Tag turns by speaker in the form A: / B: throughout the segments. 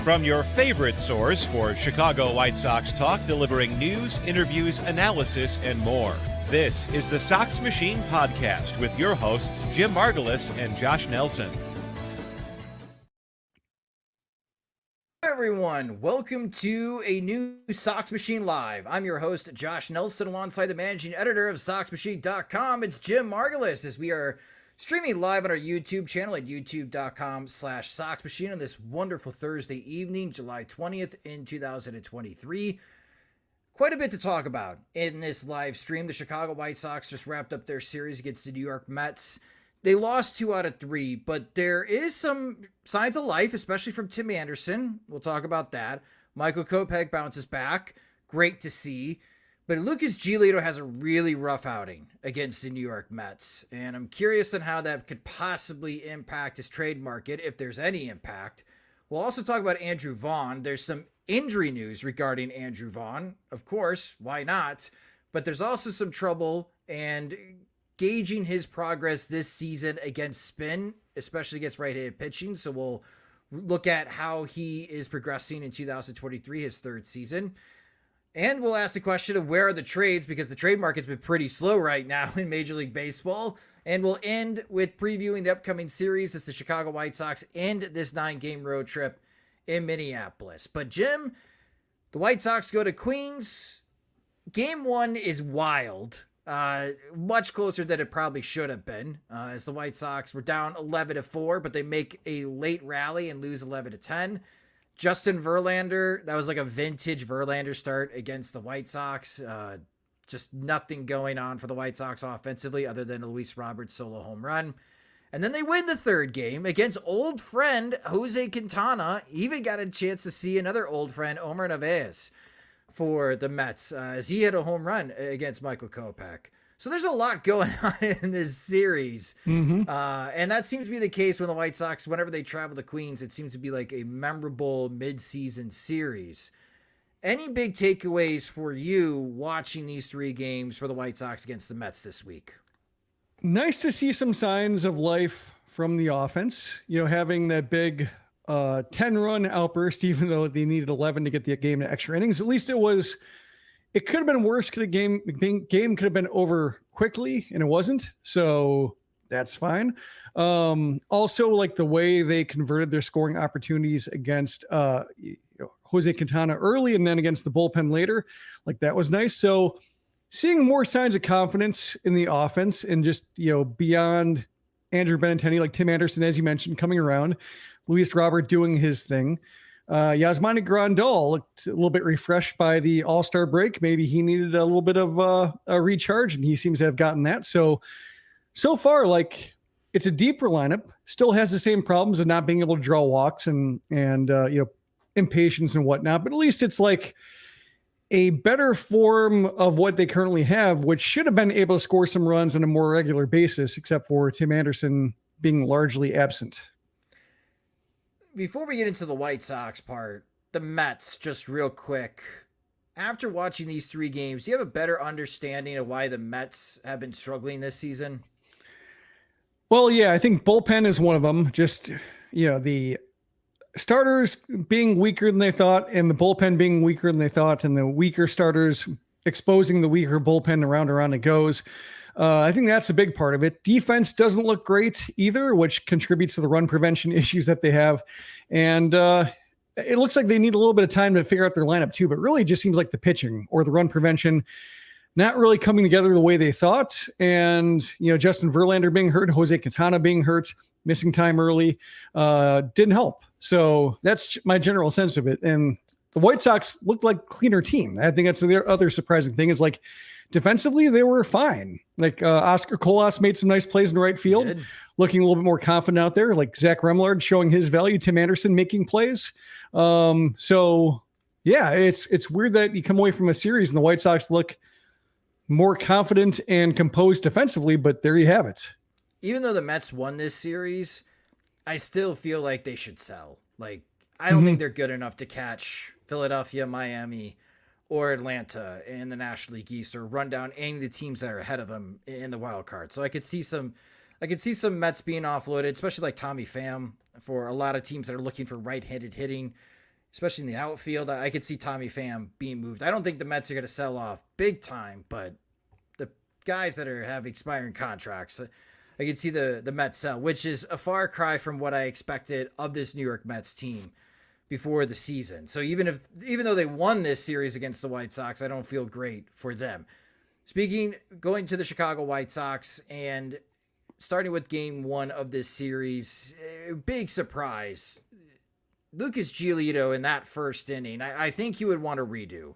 A: From your favorite source for Chicago White Sox talk, delivering news, interviews, analysis, and more. This is the Sox Machine Podcast with your hosts, Jim Margulis and Josh Nelson.
B: Hey everyone, welcome to a new Sox Machine Live. I'm your host, Josh Nelson, alongside the managing editor of SoxMachine.com. It's Jim Margulis, as we are streaming live on our YouTube channel at youtube.com/SoxMachine on this wonderful Thursday evening, July 20th in 2023. Quite a bit to talk about in this live stream. The Chicago White Sox just wrapped up their series against the New York Mets. They lost 2 out of 3, but there is some signs of life, especially from Tim Anderson. We'll talk about that. Michael Kopech bounces back. Great to see. But Lucas Giolito has a really rough outing against the New York Mets, and I'm curious on how that could possibly impact his trade market, if there's any impact. We'll also talk about Andrew Vaughn. There's some injury news regarding Andrew Vaughn. Of course, why not? But there's also some trouble and gauging his progress this season against spin, especially against right-handed pitching. So we'll look at how he is progressing in 2023, his third season. And we'll ask the question of where are the trades, because the trade market's been pretty slow right now in Major League Baseball. And we'll end with previewing the upcoming series as the Chicago White Sox end this 9-game road trip in Minneapolis. But Jim, the White Sox go to Queens. Game 1 is wild. Much closer than it probably should have been, as the White Sox were down 11-4, but they make a late rally and lose 11-10. Justin Verlander, that was like a vintage Verlander start against the White Sox. Just nothing going on for the White Sox offensively other than a Luis Roberts solo home run. And then they win the third game against old friend Jose Quintana. Even got a chance to see another old friend, Omar Narvaez, for the Mets, as he hit a home run against Michael Kopech. So there's a lot going on in this series. And that seems to be the case when the White Sox, whenever they travel to Queens, it seems to be like a memorable mid-season series. Any big takeaways for you watching these 3 games for the White Sox against the Mets this week?
C: Nice to see some signs of life from the offense, having that big 10-run outburst, even though they needed 11 to get the game to extra innings. At least it could have been worse. The game could have been over quickly, and it wasn't. So that's fine. Also, like the way they converted their scoring opportunities against Jose Quintana early and then against the bullpen later, like that was nice. So seeing more signs of confidence in the offense and just, beyond Andrew Benintendi, like Tim Anderson, as you mentioned, coming around, Luis Robert doing his thing. Yasmani Grandal looked a little bit refreshed by the All-Star break. Maybe he needed a little bit of a recharge, and he seems to have gotten that. So far, like, it's a deeper lineup. Still has the same problems of not being able to draw walks and impatience and whatnot. But at least it's like a better form of what they currently have, which should have been able to score some runs on a more regular basis, except for Tim Anderson being largely absent.
B: Before we get into the White Sox part, the Mets, just real quick. After watching these 3 games, do you have a better understanding of why the Mets have been struggling this season?
C: Well, yeah, I think bullpen is one of them. Just, the starters being weaker than they thought, and the bullpen being weaker than they thought, and the weaker starters exposing the weaker bullpen around it goes. I think that's a big part of it. Defense doesn't look great either, which contributes to the run prevention issues that they have. And it looks like they need a little bit of time to figure out their lineup too, but really it just seems like the pitching or the run prevention not really coming together the way they thought. And, Justin Verlander being hurt, Jose Quintana being hurt, missing time early, didn't help. So that's my general sense of it. And the White Sox looked like a cleaner team. I think that's the other surprising thing is, like, defensively, they were fine. Like Oscar Colas made some nice plays in the right field, looking a little bit more confident out there. Like Zach Remillard showing his value, Tim Anderson making plays. So yeah, it's weird that you come away from a series and the White Sox look more confident and composed defensively, but there you have it.
B: Even though the Mets won this series, I still feel like they should sell. Like, I don't think they're good enough to catch Philadelphia, Miami, or Atlanta in the National League East, or run down any of the teams that are ahead of them in the wild card. So I could see some Mets being offloaded, especially like Tommy Pham, for a lot of teams that are looking for right-handed hitting. especially in the outfield. I could see Tommy Pham being moved. I don't think the Mets are going to sell off big time, but the guys that have expiring contracts, I could see the Mets sell, which is a far cry from what I expected of this New York Mets team before the season. So even though they won this series against the White Sox, I don't feel great for them. Going to the Chicago White Sox and starting with game 1 of this series, big surprise. Lucas Giolito in that first inning, I think you would want to redo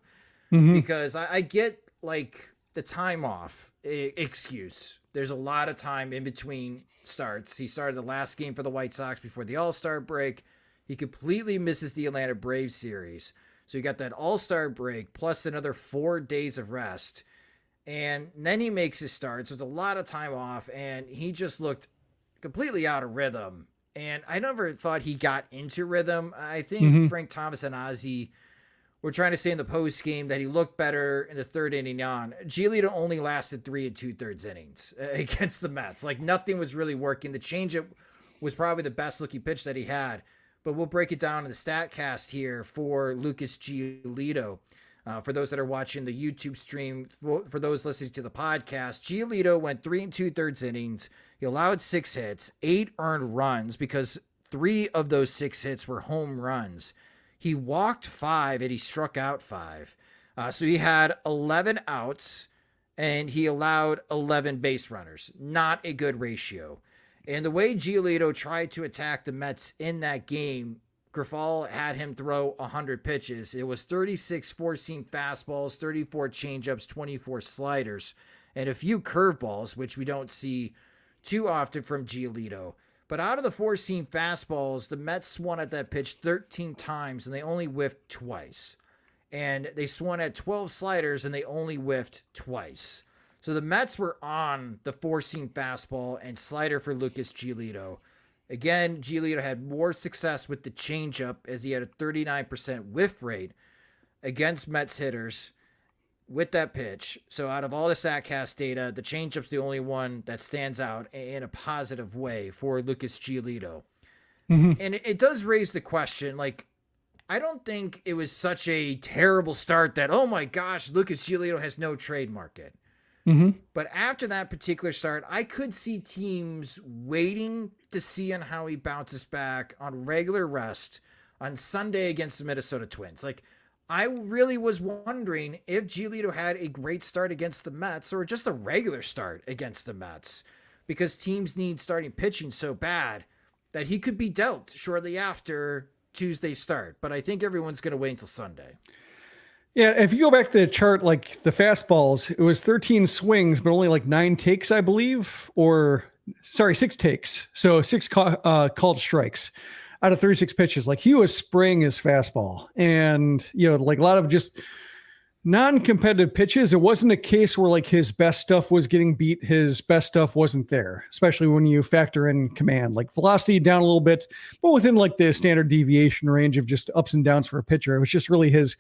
B: because I get like the time off excuse. There's a lot of time in between starts. He started the last game for the White Sox before the All-Star break. He completely misses the Atlanta Braves series. So you got that All-Star break plus another 4 days of rest. And then he makes his start. So it's a lot of time off. And he just looked completely out of rhythm. And I never thought he got into rhythm. I think Frank Thomas and Ozzie were trying to say in the post game that he looked better in the third inning on. Giolito only lasted 3 2/3 innings against the Mets. Like nothing was really working. The changeup was probably the best looking pitch that he had. But we'll break it down in the StatCast here for Lucas Giolito. For those that are watching the YouTube stream, for those listening to the podcast, Giolito went 3 2/3 innings. He allowed 6 hits, 8 earned runs because 3 of those 6 hits were home runs. He walked 5 and he struck out 5. So he had 11 outs and he allowed 11 base runners. Not a good ratio. And the way Giolito tried to attack the Mets in that game, Grifol had him throw 100 pitches. It was 36 four-seam fastballs, 34 changeups, 24 sliders, and a few curveballs, which we don't see too often from Giolito. But out of the four-seam fastballs, the Mets swung at that pitch 13 times, and they only whiffed twice. And they swung at 12 sliders, and they only whiffed twice. So the Mets were on the four-seam fastball and slider for Lucas Giolito. Again, Giolito had more success with the changeup as he had a 39% whiff rate against Mets hitters with that pitch. So out of all the StatCast data, the changeup's the only one that stands out in a positive way for Lucas Giolito. And it does raise the question, like, I don't think it was such a terrible start that, oh my gosh, Lucas Giolito has no trade market. But after that particular start, I could see teams waiting to see on how he bounces back on regular rest on Sunday against the Minnesota Twins. Like, I really was wondering if Giolito had a great start against the Mets or just a regular start against the Mets, because teams need starting pitching so bad that he could be dealt shortly after Tuesday's start. But I think everyone's going to wait until Sunday.
C: Yeah, if you go back to the chart, like the fastballs, it was 13 swings, but only like 9 takes, I believe, 6 takes. So 6 called strikes out of 36 pitches. Like he was spraying his fastball, and like a lot of just non-competitive pitches. It wasn't a case where like his best stuff was getting beat. His best stuff wasn't there, especially when you factor in command, like velocity down a little bit, but within like the standard deviation range of just ups and downs for a pitcher. It was just really his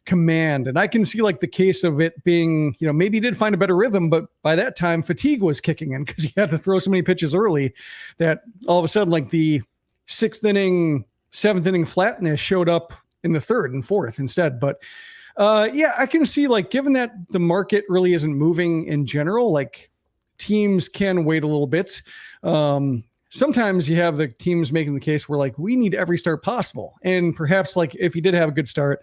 C: command. And I can see like the case of it being, maybe he did find a better rhythm, but by that time fatigue was kicking in because he had to throw so many pitches early that all of a sudden like the 6th inning, 7th inning flatness showed up in the 3rd and 4th instead. But I can see like, given that the market really isn't moving in general, like teams can wait a little bit. Sometimes you have the teams making the case where like, we need every start possible. And perhaps like if he did have a good start,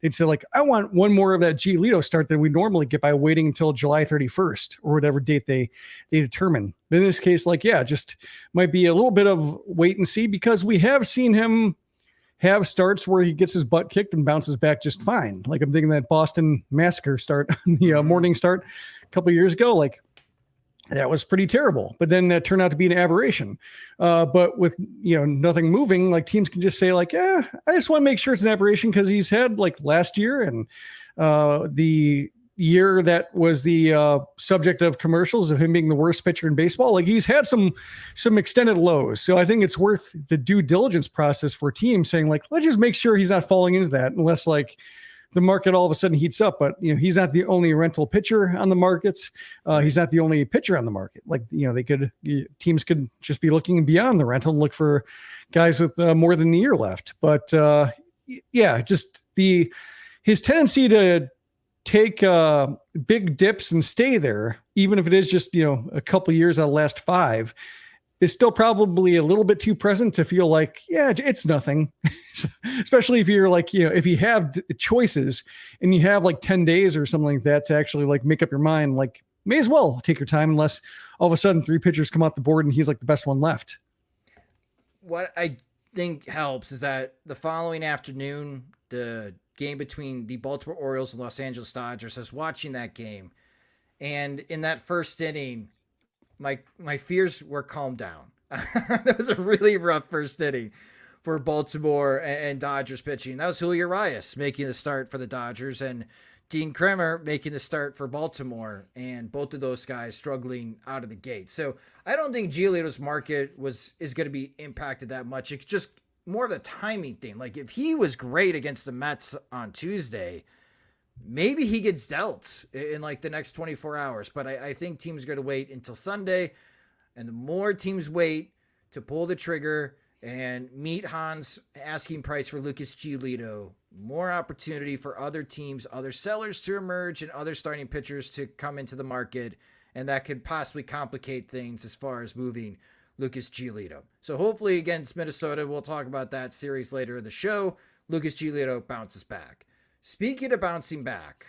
C: they'd say like, I want one more of that Giolito start than we normally get by waiting until July 31st or whatever date they determine. But in this case, like, just might be a little bit of wait and see, because we have seen him have starts where he gets his butt kicked and bounces back just fine. Like I'm thinking that Boston Massacre start, the morning start a couple of years ago, like that was pretty terrible, but then that turned out to be an aberration. But with, nothing moving, like teams can just say like, I just want to make sure it's an aberration because he's had like last year and the year that was the subject of commercials of him being the worst pitcher in baseball. Like he's had some extended lows. So I think it's worth the due diligence process for teams saying like, let's just make sure he's not falling into that unless like the market all of a sudden heats up. But he's not the only rental pitcher on the markets. He's not the only pitcher on the market. Like teams could just be looking beyond the rental and look for guys with more than a year left. But yeah, just his tendency to take big dips and stay there, even if it is just, a couple years out of the last 5, is still probably a little bit too present to feel like, yeah, it's nothing. Especially if you're like, if you have choices and you have like 10 days or something like that to actually like make up your mind, like may as well take your time, unless all of a sudden 3 pitchers come off the board and he's like the best one left.
B: What I think helps is that the following afternoon, the game between the Baltimore Orioles and Los Angeles Dodgers, I was watching that game, and in that first inning, my fears were calmed down. That was a really rough first inning for Baltimore and Dodgers pitching. That was Julio Urias making the start for the Dodgers and Dean Kremer making the start for Baltimore, and both of those guys struggling out of the gate. So I don't think Giolito's market is going to be impacted that much. It's just more of a timing thing. Like if he was great against the Mets on Tuesday, maybe he gets dealt in like the next 24 hours. But I think teams are going to wait until Sunday. And the more teams wait to pull the trigger and meet Han's asking price for Lucas Giolito, more opportunity for other teams, other sellers to emerge, and other starting pitchers to come into the market. And that could possibly complicate things as far as moving Lucas Giolito. So hopefully against Minnesota, we'll talk about that series later in the show. Lucas Giolito bounces back. Speaking of bouncing back,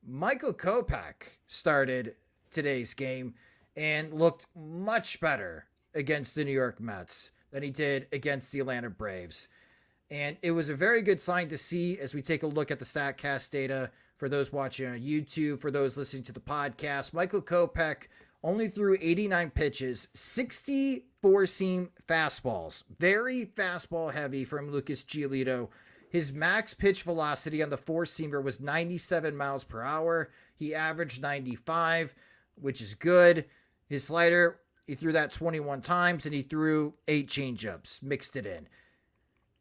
B: Michael Kopech started today's game and looked much better against the New York Mets than he did against the Atlanta Braves. And it was a very good sign to see as we take a look at the StatCast data for those watching on YouTube, for those listening to the podcast. Michael Kopech only threw 89 pitches, 60 four-seam fastballs. Very fastball heavy from Lucas Giolito. His max pitch velocity on the four-seamer was 97 miles per hour. He averaged 95, which is good. His slider, he threw that 21 times, and he threw 8 changeups, mixed it in.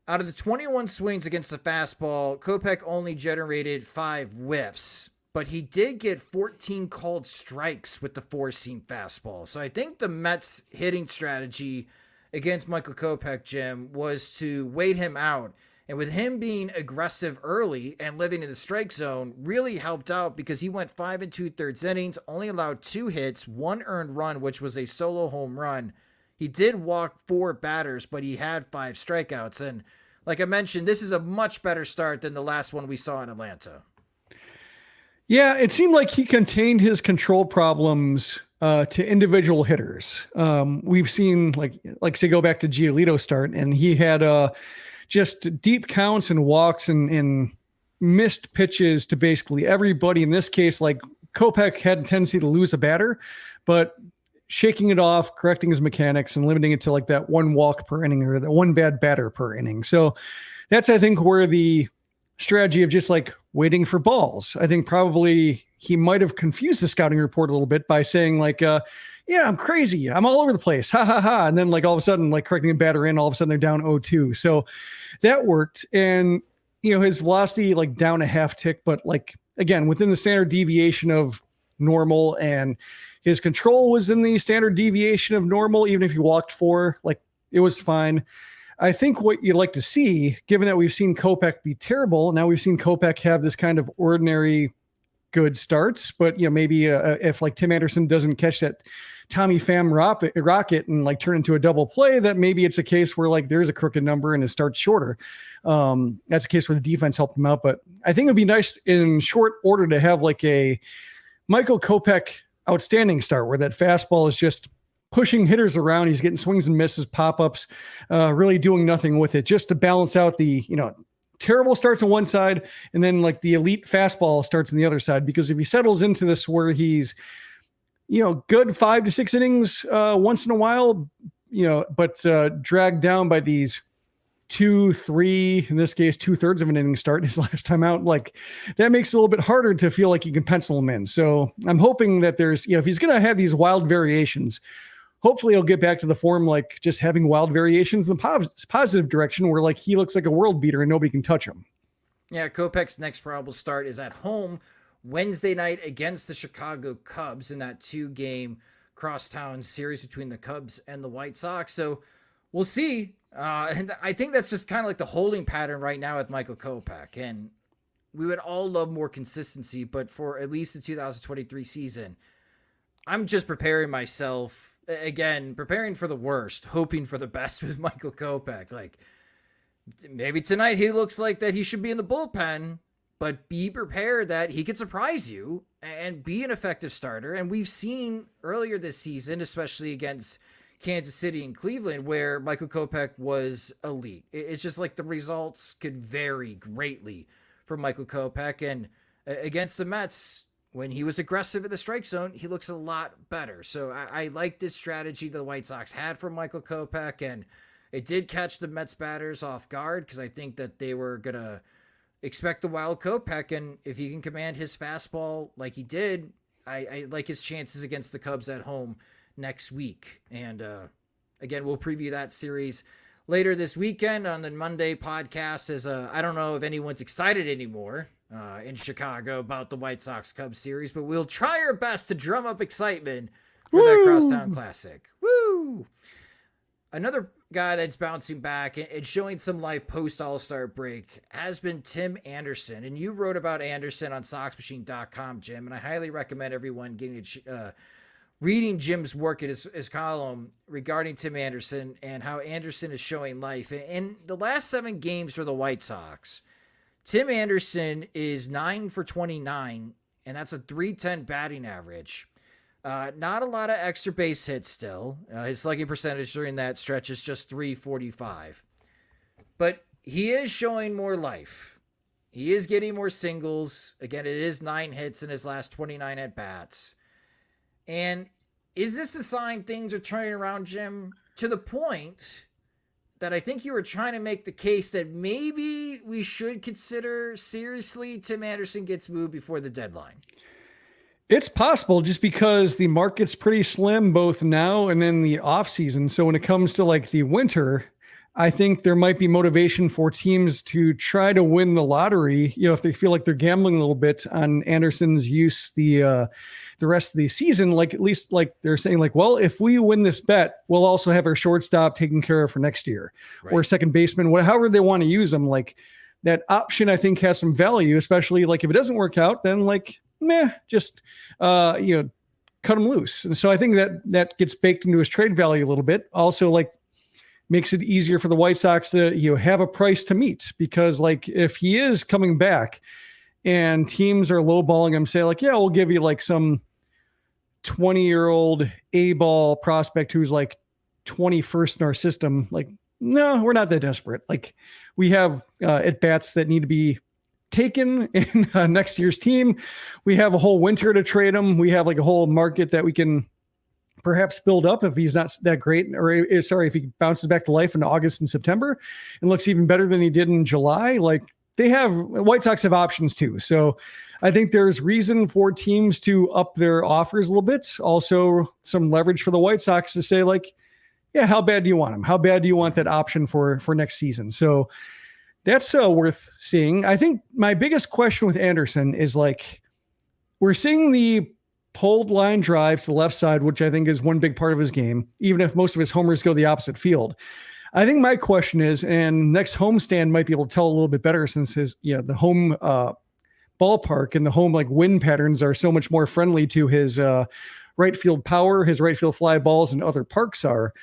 B: Out of the 21 swings against the fastball, Kopech only generated 5 whiffs, but he did get 14 called strikes with the four-seam fastball. So I think the Mets' hitting strategy against Michael Kopech, Jim, was to wait him out. And with him being aggressive early and living in the strike zone, really helped out because he went 5 2/3 innings, only allowed 2 hits, 1 earned run, which was a solo home run. He did walk 4 batters, but he had 5 strikeouts. And like I mentioned, this is a much better start than the last one we saw in Atlanta.
C: Yeah, it seemed like he contained his control problems to individual hitters. We've seen, like say, go back to Giolito start, and he had just deep counts and walks and missed pitches to basically everybody. In this case, like Kopech had a tendency to lose a batter, but shaking it off, correcting his mechanics, and limiting it to like that 1 walk per inning or the 1 bad batter per inning. So that's, I think, where the strategy of just like waiting for balls. I think probably he might have confused the scouting report a little bit by saying like, yeah, I'm crazy. I'm all over the place. Ha ha ha. And then like all of a sudden, like correcting a batter in, all of a sudden they're down 0-2. So that worked. And, his velocity like down a half tick, but like, again, within the standard deviation of normal, and his control was in the standard deviation of normal. Even if he walked 4, like it was fine. I think what you'd like to see, given that we've seen Kopech be terrible, now we've seen Kopech have this kind of ordinary good starts, but maybe if like Tim Anderson doesn't catch that Tommy Pham rocket and like turn into a double play, that maybe it's a case where like there's a crooked number and it starts shorter. That's a case where the defense helped him out. But I think it'd be nice in short order to have like a Michael Kopech outstanding start where that fastball is just pushing hitters around. He's getting swings and misses, pop-ups, really doing nothing with it, just to balance out the, terrible starts on one side and then like the elite fastball starts on the other side. Because if he settles into this where he's, good 5 to 6 innings once in a while, but dragged down by these 2, 3, in this case, 2/3 of an inning start his last time out, like that makes it a little bit harder to feel like you can pencil him in. So I'm hoping that there's, if he's going to have these wild variations, hopefully he'll get back to the form, like just having wild variations in the positive direction where like he looks like a world beater and nobody can touch him.
B: Yeah, Kopech's next probable start is at home Wednesday night against the Chicago Cubs in that 2-game crosstown series between the Cubs and the White Sox. So we'll see And I think that's just kind of like the holding pattern right now with Michael Kopech. And we would all love more consistency, but for at least the 2023 season, I'm just preparing myself, again, preparing for the worst, hoping for the best with Michael Kopech. Like, maybe tonight he looks like that he should be in the bullpen, but be prepared that he could surprise you and be an effective starter. And we've seen earlier this season, especially against Kansas City and Cleveland, where Michael Kopech was elite. It's just like the results could vary greatly for Michael Kopech. And against the Mets, when he was aggressive in the strike zone, he looks a lot better. So I like this strategy the White Sox had for Michael Kopech, and it did catch the Mets batters off guard because I think that they were going to expect the wild Kopech, and if he can command his fastball like he did, I like his chances against the Cubs at home next week. And again, we'll preview that series later this weekend on the Monday podcast, as I don't know if anyone's excited anymore in Chicago about the White Sox Cubs series, but we'll try our best to drum up excitement for that Crosstown Classic. Woo! Another guy that's bouncing back and showing some life post All-Star break has been Tim Anderson. And you wrote about Anderson on SoxMachine.com, Jim, and I highly recommend everyone reading Jim's work at his column regarding Tim Anderson and how Anderson is showing life. In the last 7 games for the White Sox, Tim Anderson is 9 for 29, and that's a .310 batting average. Not a lot of extra base hits still. His slugging percentage during that stretch is just .345. But he is showing more life. He is getting more singles. Again, it is 9 hits in his last 29 at-bats. And is this a sign things are turning around, Jim, to the point that I think you were trying to make the case that maybe we should consider seriously Tim Anderson gets moved before the deadline?
C: It's possible, just because the market's pretty slim both now and then the off season. So when it comes to like the winter, I think there might be motivation for teams to try to win the lottery. You know, if they feel like they're gambling a little bit on Anderson's use the rest of the season, like at least like they're saying like, well, if we win this bet, we'll also have our shortstop taken care of for next year, right, or second baseman, however they want to use them. Like that option, I think has some value, especially like if it doesn't work out, then like, just, cut him loose. And so I think that gets baked into his trade value a little bit. Also, like, makes it easier for the White Sox to, have a price to meet, because like if he is coming back and teams are lowballing him, say like, yeah, we'll give you like some 20-year-old A-ball prospect who's like 21st in our system. Like, no, we're not that desperate. Like we have at-bats that need to be taken in next year's team. We have a whole winter to trade him. We have like a whole market that we can perhaps build up if he's not that great, or if he bounces back to life in August and September and looks even better than he did in July. Like White Sox have options too. So I think there's reason for teams to up their offers a little bit. Also some leverage for the White Sox to say like, yeah, how bad do you want him? How bad do you want that option for next season? So that's worth seeing. I think my biggest question with Anderson is like, we're seeing the pulled line drives to the left side, which I think is one big part of his game, even if most of his homers go the opposite field. I think my question is, and next homestand might be able to tell a little bit better, since his, the home ballpark and the home like wind patterns are so much more friendly to his right field power, his right field fly balls, and other parks are.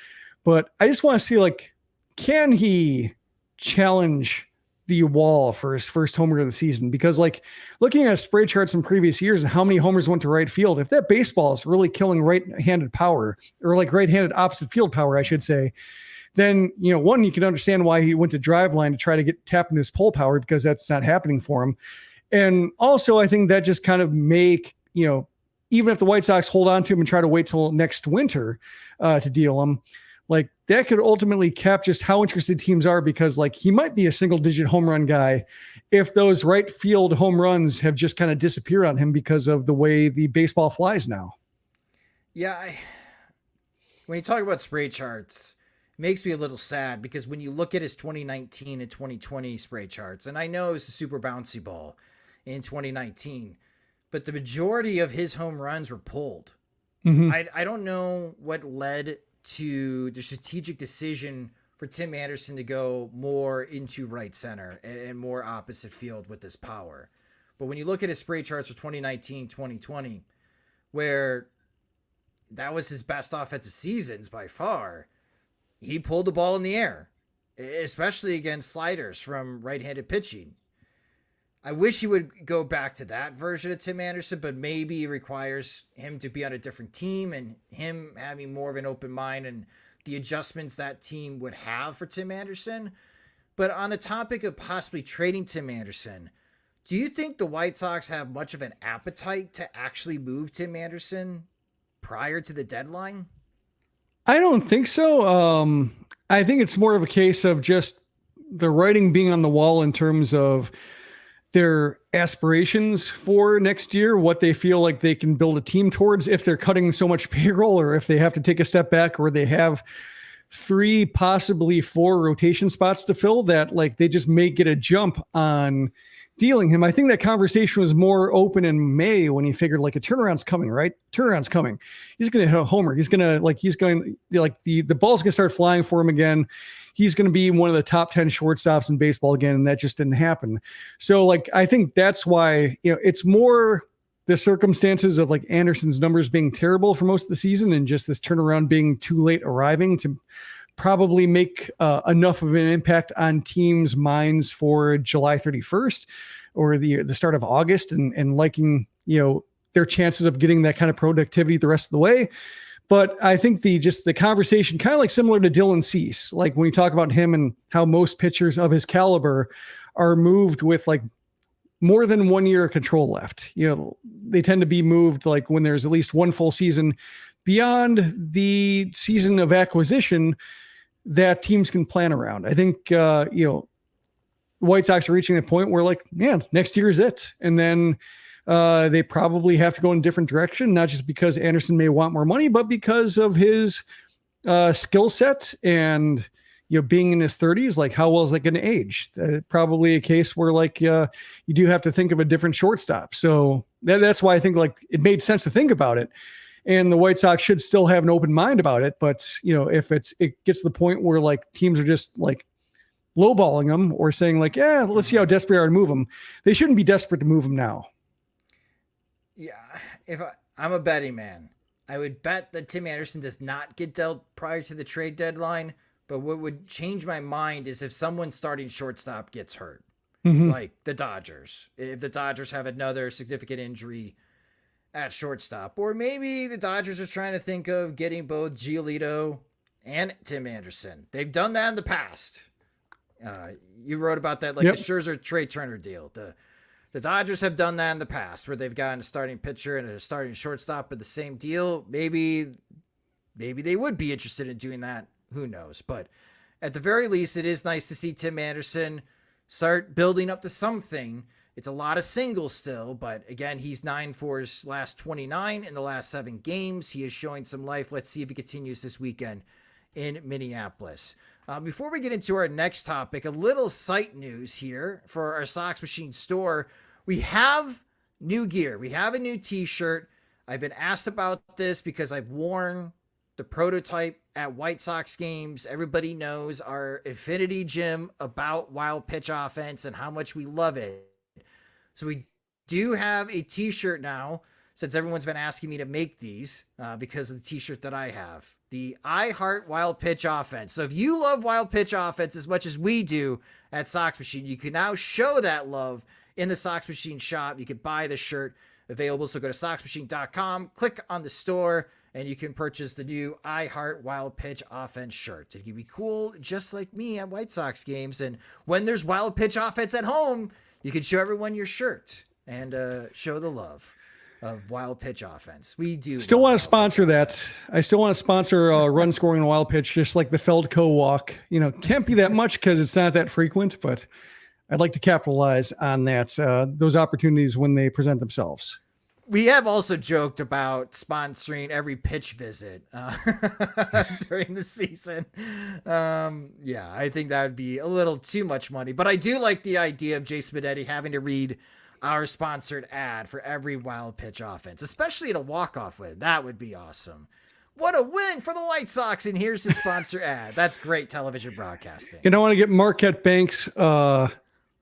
C: But I just want to see like, can he challenge the wall for his first homer of the season? Because like looking at spray charts in previous years and how many homers went to right field, if that baseball is really killing right-handed power, or like right-handed opposite field power, I should say, then, one, you can understand why he went to drive line to try to tap into his pull power, because that's not happening for him. And also I think that just kind of make, even if the White Sox hold on to him and try to wait till next winter to deal him, like that could ultimately cap just how interested teams are, because like he might be a single digit home run guy if those right field home runs have just kind of disappeared on him because of the way the baseball flies now.
B: Yeah. When you talk about spray charts, it makes me a little sad, because when you look at his 2019 and 2020 spray charts, and I know it's a super bouncy ball in 2019, but the majority of his home runs were pulled. Mm-hmm. I don't know what led to the strategic decision for Tim Anderson to go more into right center and more opposite field with this power. But when you look at his spray charts for 2019, 2020, where that was his best offensive seasons by far, he pulled the ball in the air, especially against sliders from right-handed pitching. I wish he would go back to that version of Tim Anderson, but maybe it requires him to be on a different team and him having more of an open mind and the adjustments that team would have for Tim Anderson. But on the topic of possibly trading Tim Anderson, do you think the White Sox have much of an appetite to actually move Tim Anderson prior to the deadline?
C: I don't think so. I think it's more of a case of just the writing being on the wall in terms of their aspirations for next year, what they feel like they can build a team towards if they're cutting so much payroll, or if they have to take a step back, or they have 3, possibly 4 rotation spots to fill, that like they just may get a jump on dealing him. I think that conversation was more open in May when he figured like a turnaround's coming, right? Turnaround's coming. He's going to hit a homer. He's going to the ball's going to start flying for him again. He's going to be one of the top 10 shortstops in baseball again. And that just didn't happen. So like, I think that's why, it's more the circumstances of like Anderson's numbers being terrible for most of the season and just this turnaround being too late arriving to probably make enough of an impact on teams' minds for July 31st or the start of August and liking, their chances of getting that kind of productivity the rest of the way. But I think the conversation kind of like similar to Dylan Cease, like when you talk about him and how most pitchers of his caliber are moved with like more than 1 year of control left. They tend to be moved like when there's at least one full season beyond the season of acquisition that teams can plan around. I think, the White Sox are reaching the point where like, man, next year is it. And then they probably have to go in a different direction, not just because Anderson may want more money, but because of his skill set and, being in his 30s, like how well is that going to age? Probably a case where like you do have to think of a different shortstop. So that's why I think like it made sense to think about it. And the White Sox should still have an open mind about it. But, if it gets to the point where like teams are just like lowballing them or saying like, yeah, let's see how desperate they are to move them. They shouldn't be desperate to move them now.
B: Yeah. If I'm a betting man, I would bet that Tim Anderson does not get dealt prior to the trade deadline. But what would change my mind is if someone starting shortstop gets hurt, like the Dodgers. If the Dodgers have another significant injury at shortstop, or maybe the Dodgers are trying to think of getting both Giolito and Tim Anderson. They've done that in the past. You wrote about that, like the Scherzer Trey Turner deal. The Dodgers have done that in the past where they've gotten a starting pitcher and a starting shortstop at the same deal. Maybe they would be interested in doing that. Who knows? But at the very least, it is nice to see Tim Anderson start building up to something. It's a lot of singles still, but again, he's 9 for his last 29 in the last 7 games. He is showing some life. Let's see if he continues this weekend in Minneapolis. Before we get into our next topic, a little site news here for our Sox Machine store. We have new gear. We have a new t-shirt. I've been asked about this because I've worn the prototype at White Sox games. Everybody knows our affinity, Jim, about wild pitch offense and how much we love it. So we do have a t-shirt now, since everyone's been asking me to make these because of the t-shirt that I have. The I Heart Wild Pitch Offense. So if you love wild pitch offense as much as we do at Sox Machine, you can now show that love in the Sox Machine shop. You can buy the shirt available. So go to soxmachine.com, click on the store, and you can purchase the new I Heart Wild Pitch Offense shirt. It can be cool just like me at White Sox games. And when there's wild pitch offense at home, you can show everyone your shirt and show the love of wild pitch offense. We do
C: still want to sponsor that. I still want to sponsor run scoring and wild pitch, just like the Feldco walk. Can't be that much because it's not that frequent, but I'd like to capitalize on that, those opportunities when they present themselves.
B: We have also joked about sponsoring every pitch visit during the season. I think that would be a little too much money, but I do like the idea of Jay Sminetti having to read our sponsored ad for every wild pitch offense, especially at a walk-off win. That would be awesome. What a win for the White Sox. And here's the sponsor ad. That's great television broadcasting.
C: You don't want to get Marquette Banks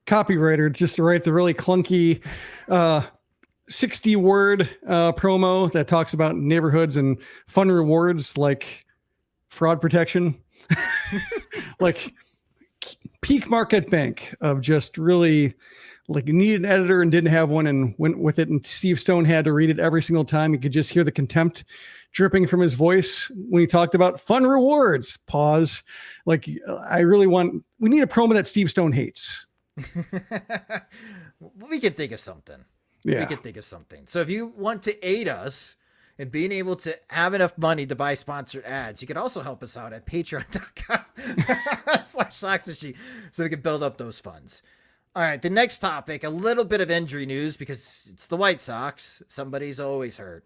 C: copywriter just to write the really clunky 60-word promo that talks about neighborhoods and fun rewards like fraud protection. Like peak Marquette Bank of just really like you need an editor and didn't have one and went with it. And Steve Stone had to read it every single time. You could just hear the contempt dripping from his voice when he talked about fun rewards. Pause. Like we need a promo that Steve Stone hates.
B: We can think of something.
C: Yeah.
B: We can think of something. So if you want to aid us in being able to have enough money to buy sponsored ads, you can also help us out at patreon.com/SoxMachine so we can build up those funds. All right, the next topic, a little bit of injury news because it's the White Sox. Somebody's always hurt.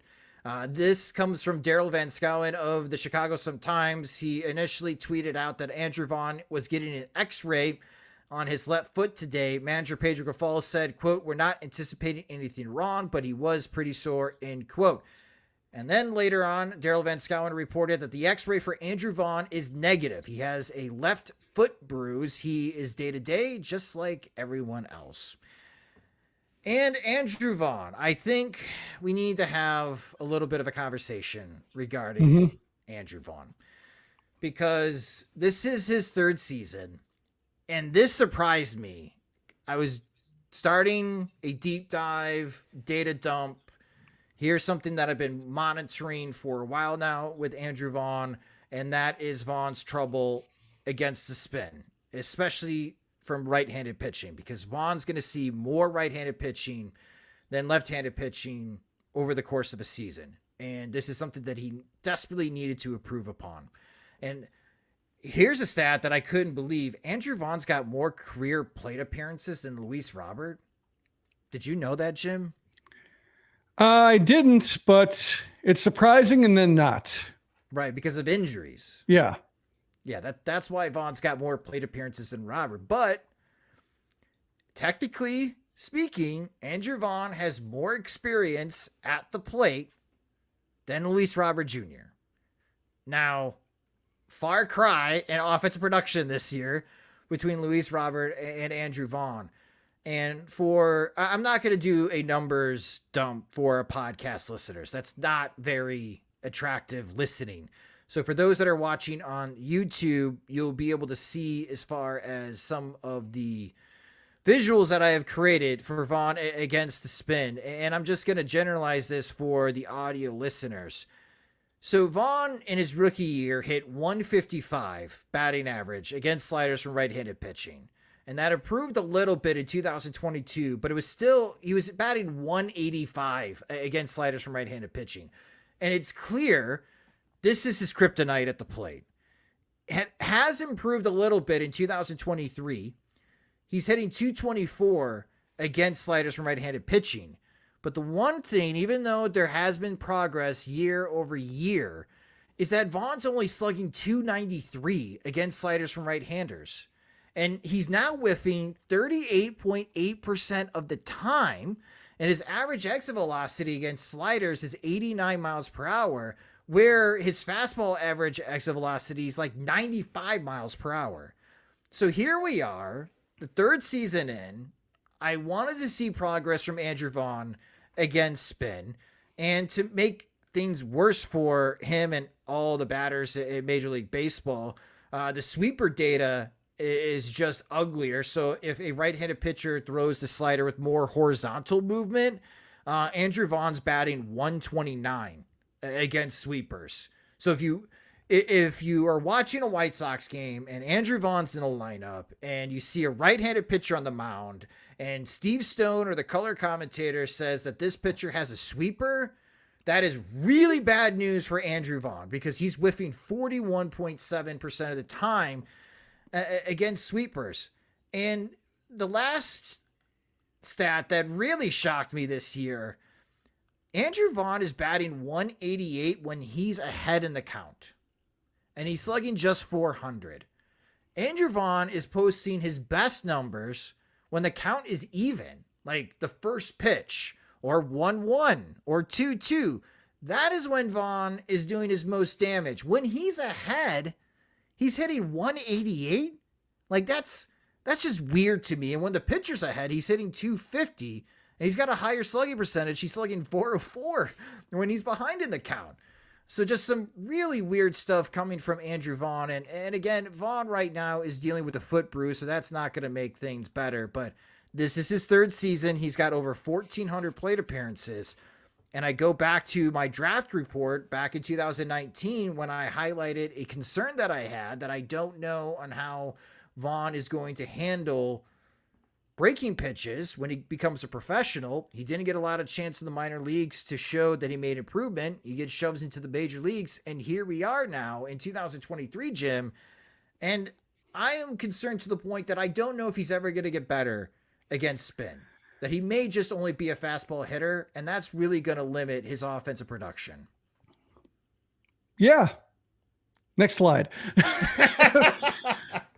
B: This comes from Daryl Van Schouwen of the Chicago Sun-Times. He initially tweeted out that Andrew Vaughn was getting an x-ray on his left foot today. Manager Pedro Grifol said, quote, "We're not anticipating anything wrong, but he was pretty sore," end quote. And then later on, Daryl Van Schouwen reported that the x-ray for Andrew Vaughn is negative. He has a left foot bruise. He is day-to-day, just like everyone else. And Andrew Vaughn, I think we need to have a little bit of a conversation regarding Andrew Vaughn. Because this is his third season. And this surprised me. I was starting a deep dive, data dump. Here's something that I've been monitoring for a while now with Andrew Vaughn, and that is Vaughn's trouble against the spin, especially from right-handed pitching, because Vaughn's going to see more right-handed pitching than left-handed pitching over the course of a season. And this is something that he desperately needed to improve upon. And here's a stat that I couldn't believe. Andrew Vaughn's got more career plate appearances than Luis Robert. Did you know that, Jim?
C: I didn't, but it's surprising and then not.
B: Right, because of injuries.
C: Yeah.
B: Yeah, that's why Vaughn's got more plate appearances than Robert. But technically speaking, Andrew Vaughn has more experience at the plate than Luis Robert Jr. Now, far cry in offensive production this year between Luis Robert and Andrew Vaughn. And I'm not going to do a numbers dump for podcast listeners. That's not very attractive listening. So for those that are watching on YouTube, you'll be able to see as far as some of the visuals that I have created for Vaughn against the spin. And I'm just going to generalize this for the audio listeners. So Vaughn in his rookie year hit 155 batting average against sliders from right-handed pitching. And that improved a little bit in 2022, but he was batting 185 against sliders from right-handed pitching. And it's clear this is his kryptonite at the plate. It has improved a little bit in 2023. He's hitting 224 against sliders from right-handed pitching. But the one thing, even though there has been progress year over year, is that Vaughn's only slugging 293 against sliders from right-handers. And he's now whiffing 38.8% of the time. And his average exit velocity against sliders is 89 miles per hour, where his fastball average exit velocity is like 95 miles per hour. So here we are, the third season in. I wanted to see progress from Andrew Vaughn against spin. And to make things worse for him and all the batters in Major League Baseball, the sweeper data is just uglier. So if a right-handed pitcher throws the slider with more horizontal movement, Andrew Vaughn's batting 129 against sweepers. So if you are watching a White Sox game and Andrew Vaughn's in a lineup and you see a right-handed pitcher on the mound and Steve Stone or the color commentator says that this pitcher has a sweeper, that is really bad news for Andrew Vaughn because he's whiffing 41.7% of the time against sweepers. And the last stat that really shocked me this year, Andrew Vaughn is batting 188 when he's ahead in the count. And he's slugging just 400. Andrew Vaughn is posting his best numbers when the count is even, like the first pitch or 1-1 or 2-2. that is when Vaughn is doing his most damage. When he's ahead, he's hitting 188. Like that's just weird to me. And when the pitcher's ahead, he's hitting 250. And he's got a higher slugging percentage. He's slugging 404 when he's behind in the count. So just some really weird stuff coming from Andrew Vaughn. And again, Vaughn right now is dealing with a foot bruise, so that's not going to make things better. But this is his third season. He's got over 1,400 plate appearances. And I go back to my draft report back in 2019 when I highlighted a concern that I had that I don't know on how Vaughn is going to handle breaking pitches when he becomes a professional. He didn't get a lot of chance in the minor leagues to show that he made improvement. He gets shoved into the major leagues, and here we are now in 2023, Jim. And I am concerned to the point that I don't know if he's ever going to get better against spin. That he may just only be a fastball hitter, and that's really going to limit his offensive production.
C: Yeah. Next slide.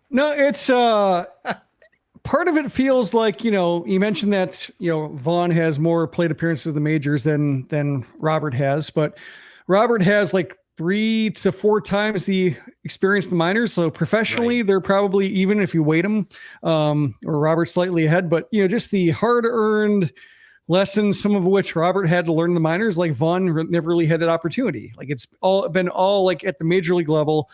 C: No, it's part of it feels like, you mentioned that, Vaughn has more plate appearances in the majors than Robert has, but Robert has like 3 to 4 times the experience in the minors. So professionally, right, they're probably even if you weight them, or Robert's slightly ahead, but just the hard earned lessons, some of which Robert had to learn in the minors, like Vaughn never really had that opportunity. Like it's been all like at the major league level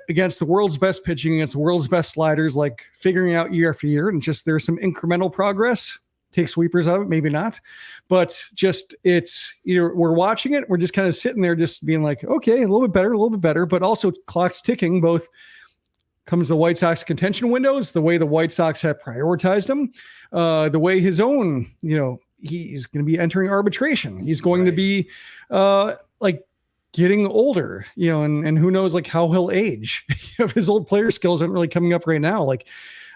C: against the world's best pitching, against the world's best sliders, like figuring out year after year. And just there's some incremental progress. Take sweepers out of it, maybe not. But just it's, we're watching it. We're just kind of sitting there just being like, okay, a little bit better. But also clock's ticking. Both comes the White Sox contention windows, the way the White Sox have prioritized him, the way his own, he's going to be entering arbitration. He's going to be like getting older, and who knows like how he'll age. His old player skills aren't really coming up right now. Like,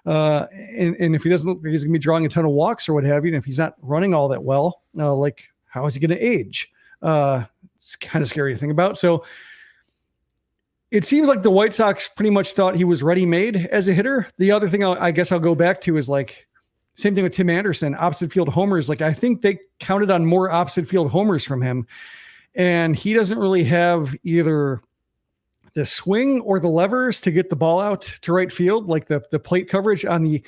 C: and if he doesn't look like he's gonna be drawing a ton of walks or what have you, and if he's not running all that well, like how is he going to age? It's kind of scary to think about. So it seems like the White Sox pretty much thought he was ready-made as a hitter. The other thing I guess I'll go back to is like, same thing with Tim Anderson, opposite field homers. Like I think they counted on more opposite field homers from him. And he doesn't really have either the swing or the levers to get the ball out to right field, like the plate coverage on the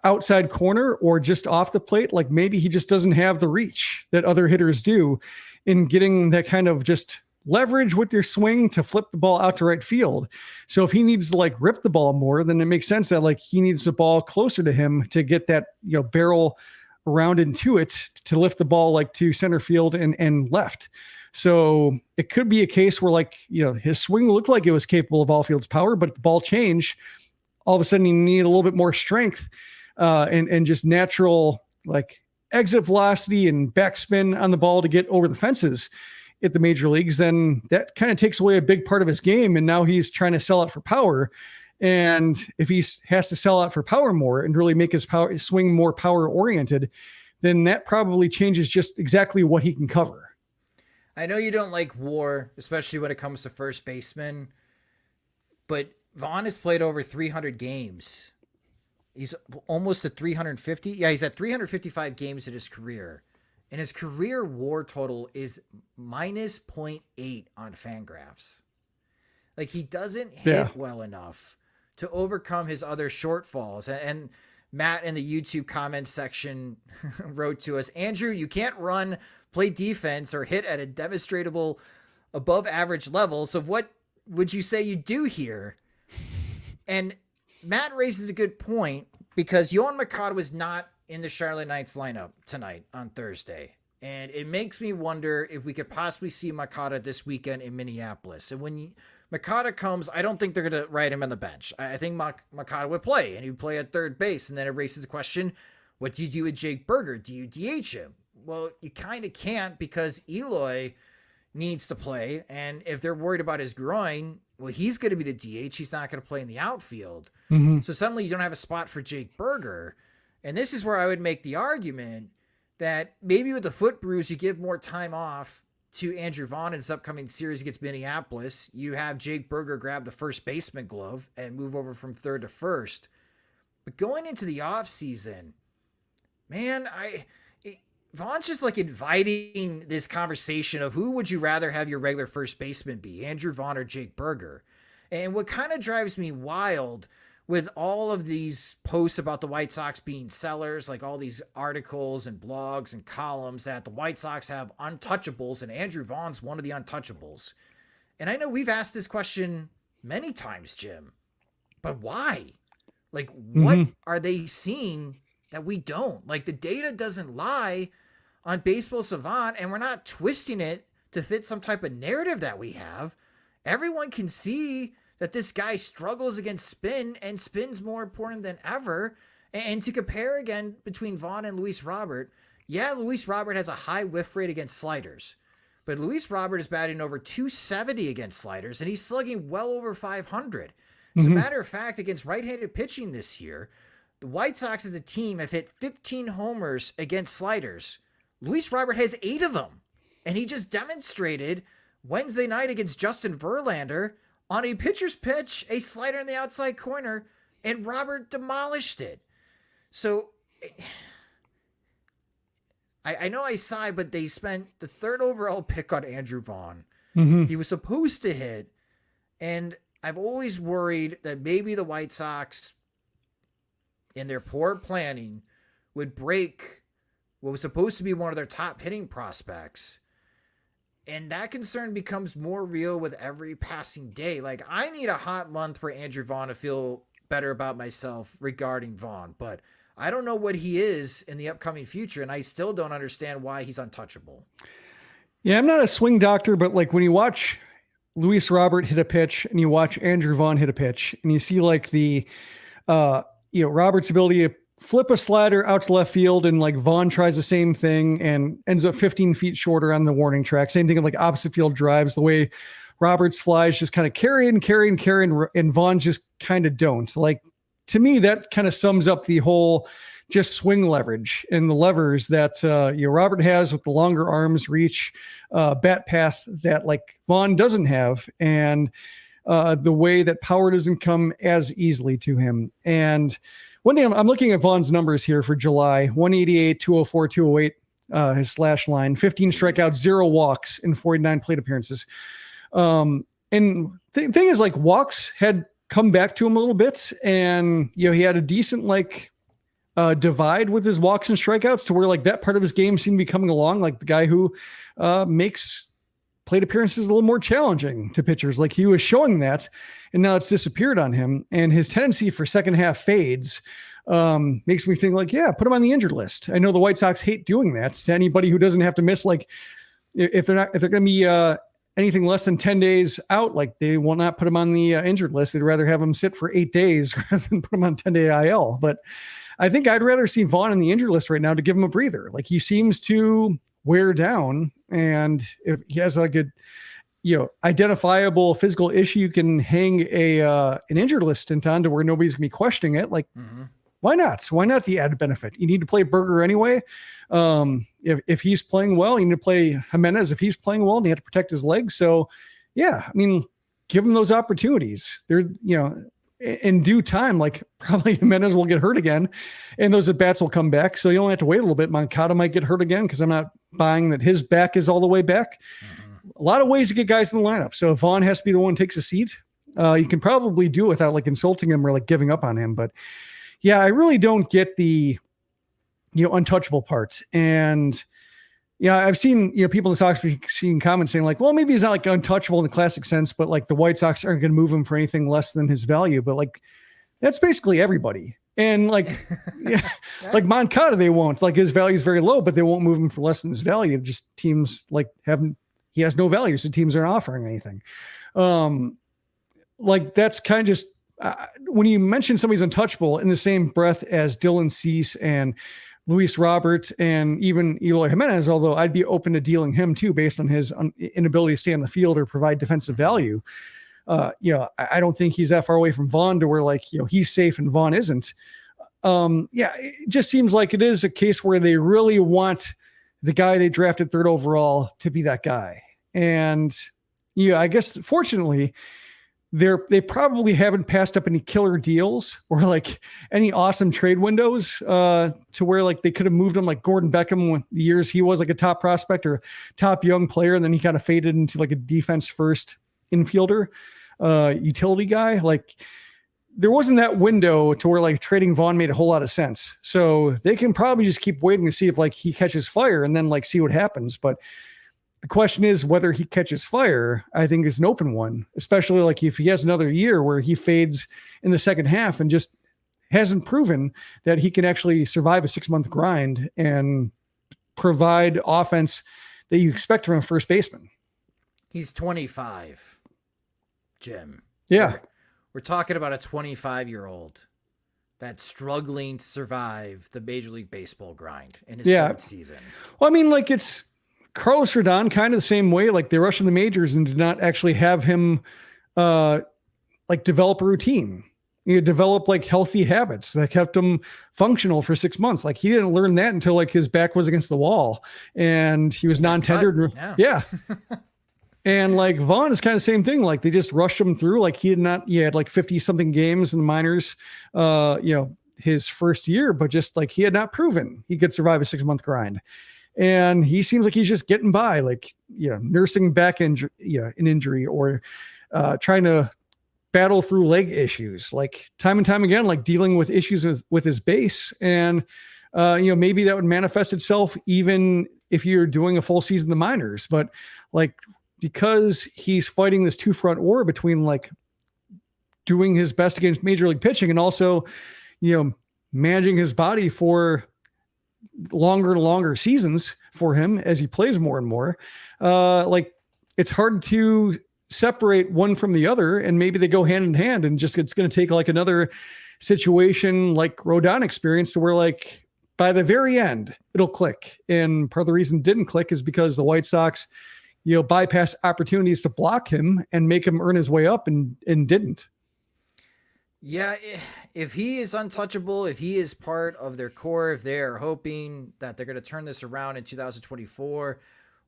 C: outside corner or just off the plate. Like maybe he just doesn't have the reach that other hitters do in getting that kind of just leverage with your swing to flip the ball out to right field. So if he needs to like rip the ball more, then it makes sense that like he needs the ball closer to him to get that, barrel around into it to lift the ball like to center field and left. So it could be a case where like, his swing looked like it was capable of all fields power, but if the ball changed, all of a sudden you need a little bit more strength and just natural like exit velocity and backspin on the ball to get over the fences at the major leagues. Then that kind of takes away a big part of his game. And now he's trying to sell out for power. And if he has to sell out for power more and really make his swing more power oriented, then that probably changes just exactly what he can cover.
B: I know you don't like WAR, especially when it comes to first baseman, but Vaughn has played over 300 games. He's almost at 350. Yeah, he's at 355 games in his career. And his career WAR total is minus 0.8 on Fangraphs. Like he doesn't hit well enough to overcome his other shortfalls. And Matt in the YouTube comment section wrote to us, Andrew, you can't run, play defense, or hit at a demonstrable above average level. So what would you say you do here? And Matt raises a good point because Yohan Moncada was not in the Charlotte Knights lineup tonight on Thursday. And it makes me wonder if we could possibly see Moncada this weekend in Minneapolis. And when Moncada comes, I don't think they're going to ride him on the bench. I think Moncada would play, and he would play at third base. And then it raises the question, what do you do with Jake Burger? Do you DH him? Well, you kind of can't because Eloy needs to play. And if they're worried about his groin, well, he's going to be the DH. He's not going to play in the outfield. Mm-hmm. So suddenly you don't have a spot for Jake Burger. And this is where I would make the argument that maybe with the foot bruise, you give more time off to Andrew Vaughn in this upcoming series against Minneapolis. You have Jake Burger grab the first baseman glove and move over from third to first. But going into the offseason, man, Vaughn's just like inviting this conversation of who would you rather have your regular first baseman be, Andrew Vaughn or Jake Berger? And what kind of drives me wild with all of these posts about the White Sox being sellers, like all these articles and blogs and columns that the White Sox have untouchables and Andrew Vaughn's one of the untouchables. And I know we've asked this question many times, Jim, but why? Like, what are they seeing that we don't? Like, the data doesn't lie on Baseball Savant, and we're not twisting it to fit some type of narrative that we have. Everyone can see that this guy struggles against spin, and spin's more important than ever. And to compare again between Vaughn and Luis Robert, yeah, Luis Robert has a high whiff rate against sliders, but Luis Robert is batting over 270 against sliders, and he's slugging well over 500. As a matter of fact, against right-handed pitching this year, the White Sox as a team have hit 15 homers against sliders. Luis Robert has 8 of them, and he just demonstrated Wednesday night against Justin Verlander on a pitcher's pitch, a slider in the outside corner, and Robert demolished it. So I know I sigh, but they spent the 3rd overall pick on Andrew Vaughn. He was supposed to hit, and I've always worried that maybe the White Sox, in their poor planning, would break what was supposed to be one of their top hitting prospects. And that concern becomes more real with every passing day. Like, I need a hot month for Andrew Vaughn to feel better about myself regarding Vaughn, but I don't know what he is in the upcoming future, and I still don't understand why he's untouchable.
C: Yeah, I'm not a swing doctor, but like when you watch Luis Robert hit a pitch and you watch Andrew Vaughn hit a pitch and you see like the, Robert's ability to flip a slider out to left field, and like Vaughn tries the same thing and ends up 15 feet shorter on the warning track. Same thing with like opposite field drives, the way Robert's flies just kind of carry and Vaughn just kind of don't. Like, to me, that kind of sums up the whole just swing leverage and the levers that Robert has with the longer arms, reach, bat path that like Vaughn doesn't have, and the way that power doesn't come as easily to him. And one thing, I'm looking at Vaughn's numbers here for July: 188, 204, 208, his slash line, 15 strikeouts, 0 walks in 49 plate appearances. And the thing is, like, walks had come back to him a little bit, and he had a decent divide with his walks and strikeouts to where like that part of his game seemed to be coming along, like the guy who makes plate appearances a little more challenging to pitchers. Like, he was showing that, and now it's disappeared on him. And his tendency for second half fades makes me think like, yeah, put him on the injured list. I know the White Sox hate doing that to anybody who doesn't have to miss, like if they're going to be anything less than 10 days out, like they will not put him on the injured list. They'd rather have him sit for 8 days rather than put him on 10-day IL. But I think I'd rather see Vaughn on the injured list right now to give him a breather. Like, he seems to wear down, and if he has like a identifiable physical issue, you can hang an injured list stint on to where nobody's gonna be questioning it. Like, why not? Why not the added benefit? You need to play Berger anyway. If he's playing well, you need to play Jimenez. If he's playing well, and you have to protect his legs. So yeah, I mean, give him those opportunities. They're, in due time, like probably Jimenez will get hurt again and those at-bats will come back. So you only have to wait a little bit. Moncada might get hurt again, because I'm not buying that his back is all the way back. A lot of ways to get guys in the lineup. So if Vaughn has to be the one who takes a seat, you can probably do it without like insulting him or like giving up on him. But yeah, I really don't get the, untouchable part. And yeah, I've seen, people in the Sox seeing comments saying like, well, maybe he's not like untouchable in the classic sense, but like the White Sox aren't going to move him for anything less than his value. But like, that's basically everybody. And like, yeah, like Moncada, they won't. Like, his value is very low, but they won't move him for less than his value. Just teams like he has no value, so teams aren't offering anything. Like, that's kind of just when you mention somebody's untouchable in the same breath as Dylan Cease and Luis Robert and even Eloy Jimenez, although I'd be open to dealing him too, based on his inability to stay on the field or provide defensive value. I don't think he's that far away from Vaughn to where like, he's safe and Vaughn isn't. It just seems like it is a case where they really want the guy they drafted 3rd overall to be that guy. And I guess fortunately they probably haven't passed up any killer deals or like any awesome trade windows to where like they could have moved him like Gordon Beckham when the years he was like a top prospect or top young player. And then he kind of faded into like a defense first infielder, utility guy. Like there wasn't that window to where like trading Vaughn made a whole lot of sense. So they can probably just keep waiting to see if like he catches fire and then like see what happens. But the question is whether he catches fire, I think is an open one, especially like if he has another year where he fades in the second half and just hasn't proven that he can actually survive a 6-month grind and provide offense that you expect from a first baseman.
B: He's 25, Jim.
C: Yeah.
B: We're talking about a 25-year-old that's struggling to survive the Major League Baseball grind in his third season.
C: Well, I mean, like it's Carlos Rodon kind of the same way. Like they rushed in the majors and did not actually have him like develop a routine. You develop like healthy habits that kept him functional for 6 months. Like he didn't learn that until like his back was against the wall and he was non-tendered. Yeah. And like Vaughn is kind of the same thing. Like they just rushed him through. Like he had like 50 something games in the minors, his first year, but just like he had not proven he could survive a 6-month grind. And he seems like he's just getting by, like, nursing back an injury or trying to battle through leg issues, like time and time again, like dealing with issues with his base. And, maybe that would manifest itself even if you're doing a full season in the minors. But like, because he's fighting this 2-front war between like doing his best against major league pitching and also, managing his body for longer and longer seasons for him as he plays more and more. Like it's hard to separate one from the other, and maybe they go hand in hand, and just it's going to take like another situation like Rodon experience to where like by the very end it'll click. And part of the reason it didn't click is because the White Sox, bypass opportunities to block him and make him earn his way up and didn't.
B: Yeah, if he is untouchable, if he is part of their core, if they're hoping that they're going to turn this around in 2024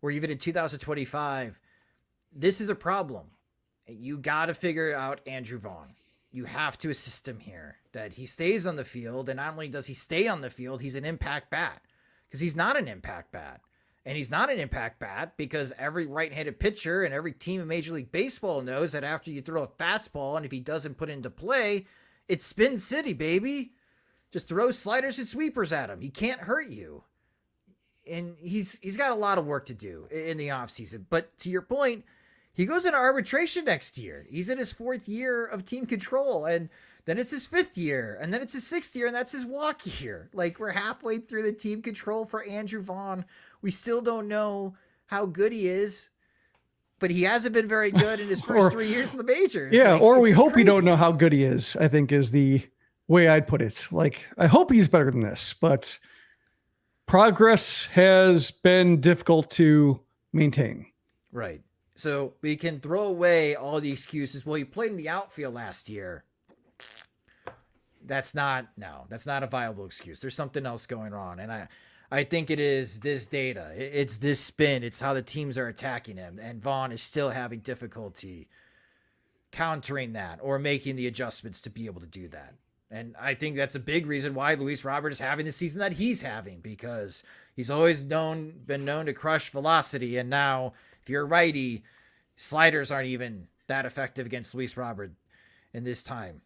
B: or even in 2025, this is a problem. You got to figure out Andrew Vaughn. You have to assist him here, that he stays on the field. And not only does he stay on the field, he's an impact bat, because he's not an impact bat. And he's not an impact bat because every right-handed pitcher and every team in Major League Baseball knows that after you throw a fastball and if he doesn't put into play, it's spin city, baby. Just throw sliders and sweepers at him. He can't hurt you. And he's got a lot of work to do in the offseason. But to your point, he goes into arbitration next year. He's in his 4th year of team control, and then it's his 5th year, and then it's his 6th year, and that's his walk year. Like, we're halfway through the team control for Andrew Vaughn. We still don't know how good he is, but he hasn't been very good in his first 3 years in the majors.
C: Yeah,
B: like,
C: or we hope we don't know how good he is, I think is the way I'd put it. Like, I hope he's better than this, but progress has been difficult to maintain.
B: Right. So we can throw away all the excuses. Well, he played in the outfield last year. That's not a viable excuse. There's something else going on. And I think it is this data. It's this spin. It's how the teams are attacking him. And Vaughn is still having difficulty countering that or making the adjustments to be able to do that. And I think that's a big reason why Luis Robert is having the season that he's having, because he's always been known to crush velocity. And now, if you're a righty, sliders aren't even that effective against Luis Robert in this time.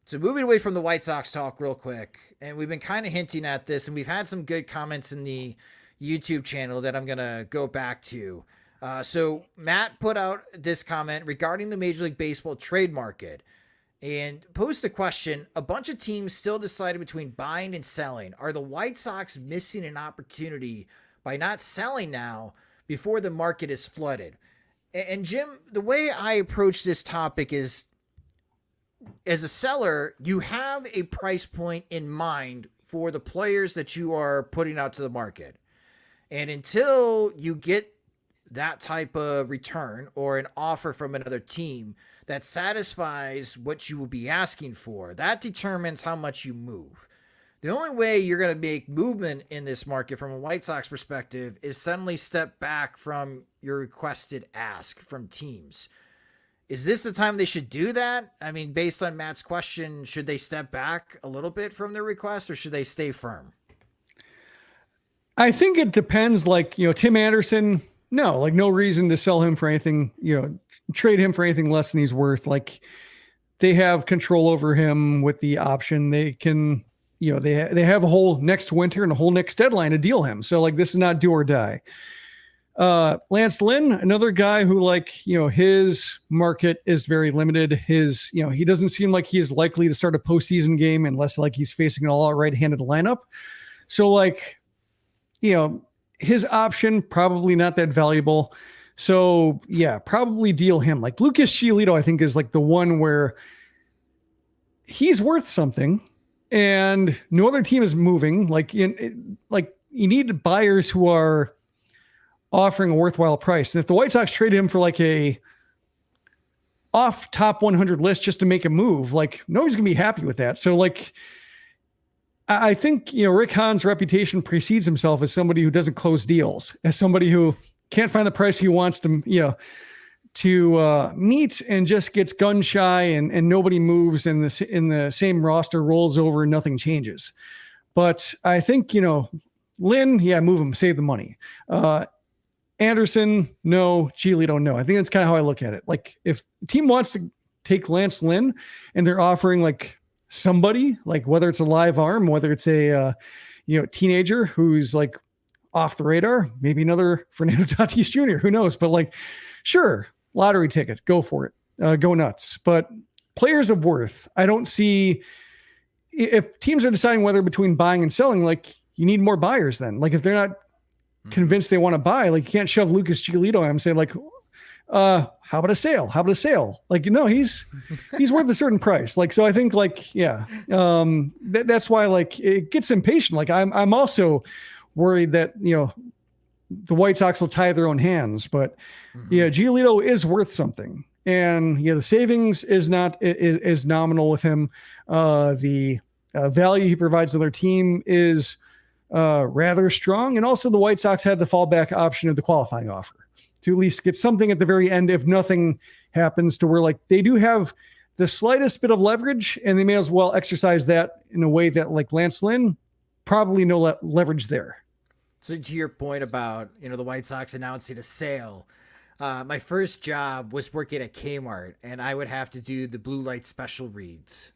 B: So moving away from the White Sox talk real quick, and we've been kind of hinting at this, and we've had some good comments in the YouTube channel that I'm going to go back to. So Matt put out this comment regarding the Major League Baseball trade market and posed the question: a bunch of teams still decided between buying and selling. Are the White Sox missing an opportunity by not selling now before the market is flooded? And Jim, the way I approach this topic is, as a seller, you have a price point in mind for the players that you are putting out to the market. And until you get that type of return or an offer from another team that satisfies what you will be asking for, that determines how much you move. The only way you're going to make movement in this market from a White Sox perspective is suddenly step back from your requested ask from teams. Is this the time they should do that? I mean, based on Matt's question, should they step back a little bit from their request or should they stay firm?
C: I think it depends. Like, Tim Anderson, no, like no reason to sell him for anything, trade him for anything less than he's worth. Like they have control over him with the option. They can, they have a whole next winter and a whole next deadline to deal him. So like, this is not do or die. Lance Lynn, another guy who his market is very limited. He doesn't seem like he is likely to start a postseason game unless like he's facing an all right-handed lineup. So like, his option, probably not that valuable. So yeah, probably deal him. Like Lucas Giolito, I think is like the one where he's worth something and no other team is moving. Like you need buyers who are offering a worthwhile price. And if the White Sox trade him for like a off top 100 list just to make a move, like nobody's gonna be happy with that. So like, I think, Rick Hahn's reputation precedes himself as somebody who doesn't close deals, as somebody who can't find the price he wants to meet and just gets gun shy and nobody moves and in the same roster rolls over and nothing changes. But I think, Lynn, move him, save the money. Anderson, no. Giolito, no. I think that's kind of how I look at it. Like if the team wants to take Lance Lynn and they're offering like somebody, like whether it's a live arm, whether it's a teenager who's like off the radar, maybe another Fernando Tatis Jr., who knows? But like, sure, lottery ticket, go for it, go nuts. But players of worth, I don't see. If teams are deciding whether between buying and selling, like you need more buyers then. Like if they're not convinced they want to buy, like you can't shove Lucas Giolito and say like, how about a sale? How about a sale? Like, he's worth a certain price. Like, so I think like, that's why like it gets impatient. Like I'm also worried that, the White Sox will tie their own hands, but Giolito is worth something. And the savings is nominal with him. The value he provides to their team is rather strong. And also the White Sox had the fallback option of the qualifying offer to at least get something at the very end if nothing happens, to where like they do have the slightest bit of leverage and they may as well exercise that in a way that like Lance Lynn, probably no leverage there.
B: So to your point about, the White Sox announcing a sale, my first job was working at Kmart and I would have to do the blue light special reads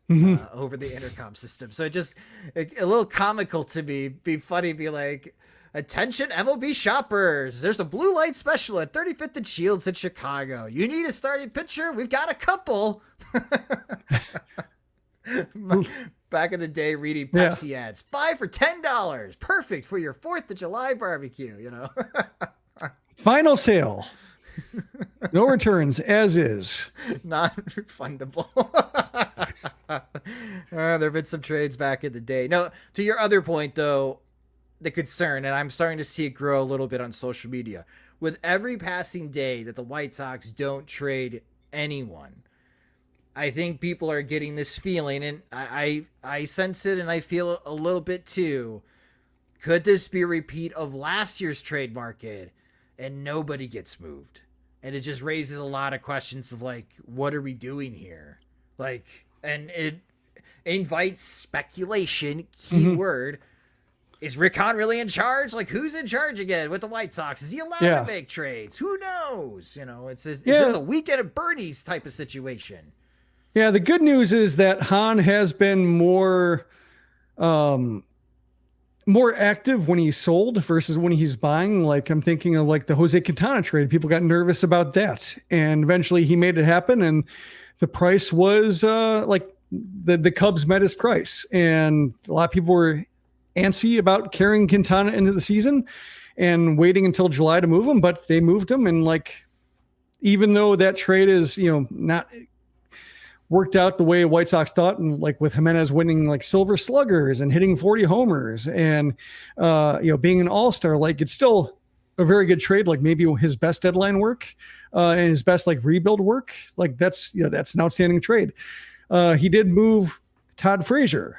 B: over the intercom system. So just a little comical to me, be funny, be like, attention MLB shoppers, there's a blue light special at 35th and Shields in Chicago. You need a starting pitcher? We've got a couple. Back in the day, reading Pepsi ads. 5 for $10. Perfect for your 4th of July barbecue,
C: Final sale. No returns, as is.
B: Not refundable. There have been some trades back in the day. No, to your other point, though, the concern, and I'm starting to see it grow a little bit on social media, with every passing day that the White Sox don't trade anyone, I think people are getting this feeling, and I sense it and I feel a little bit too. Could this be a repeat of last year's trade market and nobody gets moved? And it just raises a lot of questions of like, what are we doing here? Like, and it invites speculation, keyword. Is Rick Hahn really in charge? Like, who's in charge again with the White Sox? Is he allowed to make trades? Who knows? Is this a weekend at Bernie's type of situation?
C: Yeah, the good news is that Hahn has been more active when he's sold versus when he's buying. Like I'm thinking of like the Jose Quintana trade. People got nervous about that, and eventually he made it happen. And the price was like the Cubs met his price, and a lot of people were antsy about carrying Quintana into the season and waiting until July to move him, but they moved him. And like, even though that trade is, not worked out the way White Sox thought, and like with Jimenez winning like silver sluggers and hitting 40 homers and, being an all-star, like it's still a very good trade. Like maybe his best deadline work and his best like rebuild work. Like that's an outstanding trade. He did move Todd Frazier,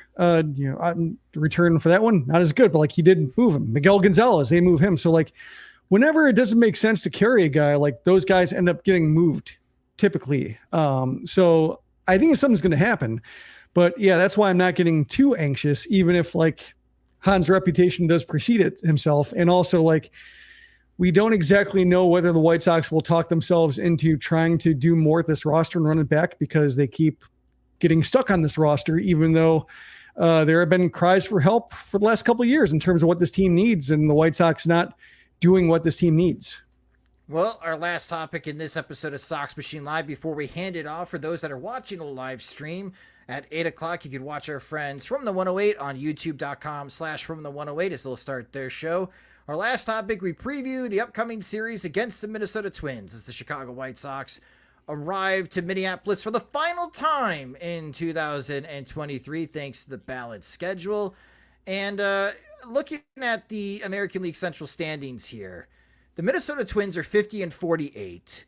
C: return for that one, not as good, but like he did move him. Miguel Gonzalez, they move him. So like whenever it doesn't make sense to carry a guy, like those guys end up getting moved typically. So I think something's going to happen. But yeah, that's why I'm not getting too anxious, even if like Hahn's reputation does precede it himself. And also like, we don't exactly know whether the White Sox will talk themselves into trying to do more at this roster and run it back, because they keep getting stuck on this roster, even though there have been cries for help for the last couple of years in terms of what this team needs, and the White Sox not doing what this team needs.
B: Well, our last topic in this episode of Sox Machine Live, before we hand it off for those that are watching the live stream, at 8 o'clock, you can watch our friends from the 108 on youtube.com/from the 108 as they'll start their show. Our last topic, we preview the upcoming series against the Minnesota Twins as the Chicago White Sox arrive to Minneapolis for the final time in 2023, thanks to the balanced schedule. And looking at the American League Central standings here, the Minnesota Twins are 50-48,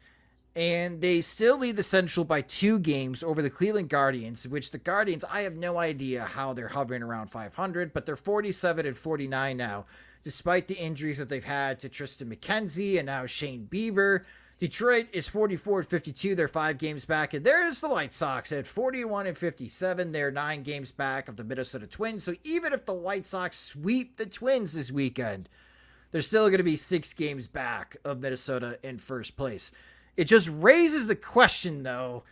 B: and they still lead the Central by 2 games over the Cleveland Guardians, which the Guardians, I have no idea how they're hovering around 500, but they're 47-49 now, despite the injuries that they've had to Tristan McKenzie and now Shane Bieber. Detroit is 44-52. They're 5 games back. And there's the White Sox at 41-57. They're 9 games back of the Minnesota Twins. So even if the White Sox sweep the Twins this weekend, they're still going to be 6 games back of Minnesota in first place. It just raises the question, though,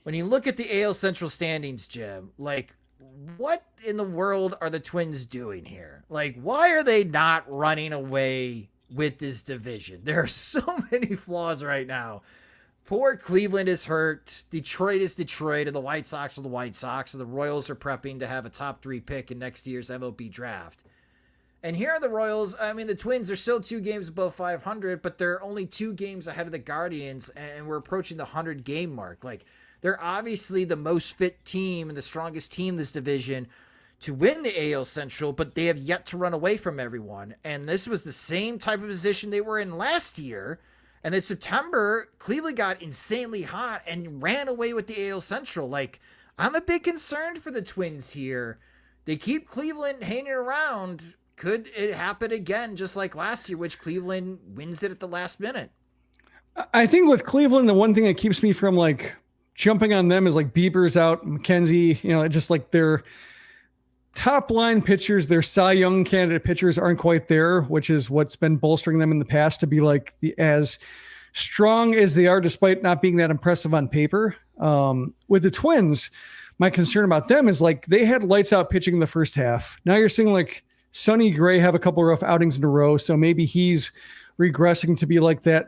B: when you look at the AL Central standings, Jim, like, what in the world are the Twins doing here? Like, why are they not running away with this division? There are so many flaws right now. Poor Cleveland is hurt. Detroit is Detroit, and the White Sox are the White Sox, and the Royals are prepping to have a top 3 pick in next year's MLB draft. And here are the Royals. I mean, the Twins are still 2 games above 500, but they're only 2 games ahead of the Guardians, and we're approaching the 100-game mark. Like, they're obviously the most fit team and the strongest team in this division to win the AL Central, but they have yet to run away from everyone. And this was the same type of position they were in last year. And in September, Cleveland got insanely hot and ran away with the AL Central. Like, I'm a bit concerned for the Twins here. They keep Cleveland hanging around. Could it happen again, just like last year, which Cleveland wins it at the last minute?
C: I think with Cleveland, the one thing that keeps me from like jumping on them is like Bieber's out, McKenzie, you know, just like their top line pitchers, their Cy Young candidate pitchers aren't quite there, which is what's been bolstering them in the past to be like as strong as they are, despite not being that impressive on paper. With the Twins, my concern about them is like they had lights out pitching in the first half. Now you're seeing like Sonny Gray have a couple of rough outings in a row. So maybe he's regressing to be like that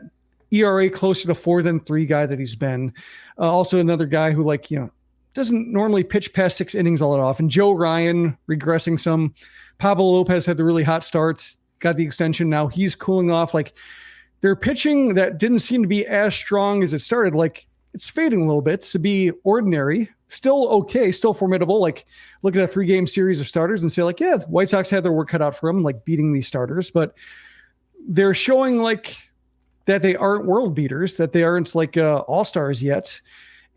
C: ERA closer to 4 than 3 guy that he's been. Also another guy who like, you know, doesn't normally pitch past 6 innings all that often. Joe Ryan regressing some. Pablo Lopez had the really hot start, got the extension. Now he's cooling off. Like their pitching that didn't seem to be as strong as it started. Like it's fading a little bit to be ordinary, still okay, still formidable. Like look at a 3-game series of starters and say like, yeah, the White Sox had their work cut out for them, like beating these starters, but they're showing like that they aren't world beaters, that they aren't like all-stars yet.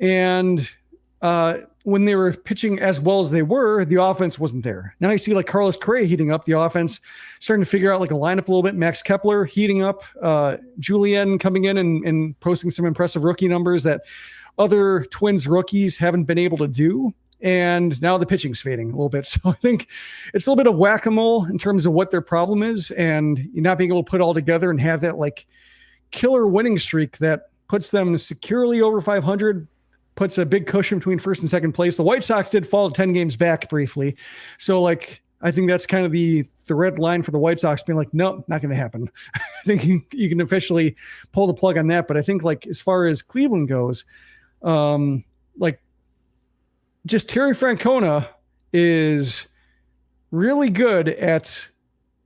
C: And when they were pitching as well as they were, the offense wasn't there. Now you see like Carlos Correa heating up, the offense starting to figure out like a lineup a little bit. Max Kepler heating up, Julian coming in and posting some impressive rookie numbers that other Twins rookies haven't been able to do. And now the pitching's fading a little bit. So I think it's a little bit of whack-a-mole in terms of what their problem is, and you're not being able to put it all together and have that like killer winning streak that puts them securely over 500, puts a big cushion between first and second place. The White Sox did fall 10 games back briefly. So like, I think that's kind of the red line for the White Sox being like, no, not going to happen. I think you can officially pull the plug on that. But I think like, as far as Cleveland goes, like just Terry Francona is really good at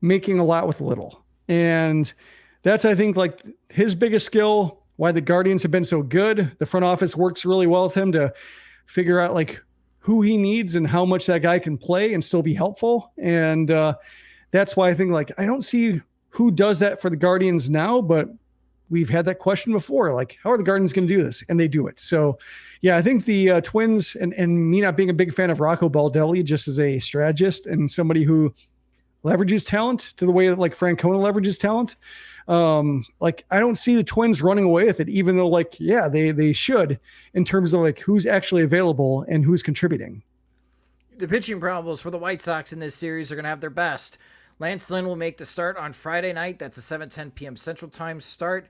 C: making a lot with little. And that's, I think, like his biggest skill, why the Guardians have been so good. The front office works really well with him to figure out like who he needs and how much that guy can play and still be helpful. And that's why I think like, I don't see who does that for the Guardians now, but we've had that question before. Like, how are the Guardians going to do this? And they do it. So yeah, I think the Twins and me not being a big fan of Rocco Baldelli just as a strategist and somebody who leverages talent to the way that like Francona leverages talent. Like I don't see the Twins running away with it, even though like, yeah, they should in terms of like who's actually available and who's contributing.
B: The pitching problems for the White Sox in this series are going to have their best. Lance Lynn will make the start on Friday night. That's a 7:10 p.m. Central Time start.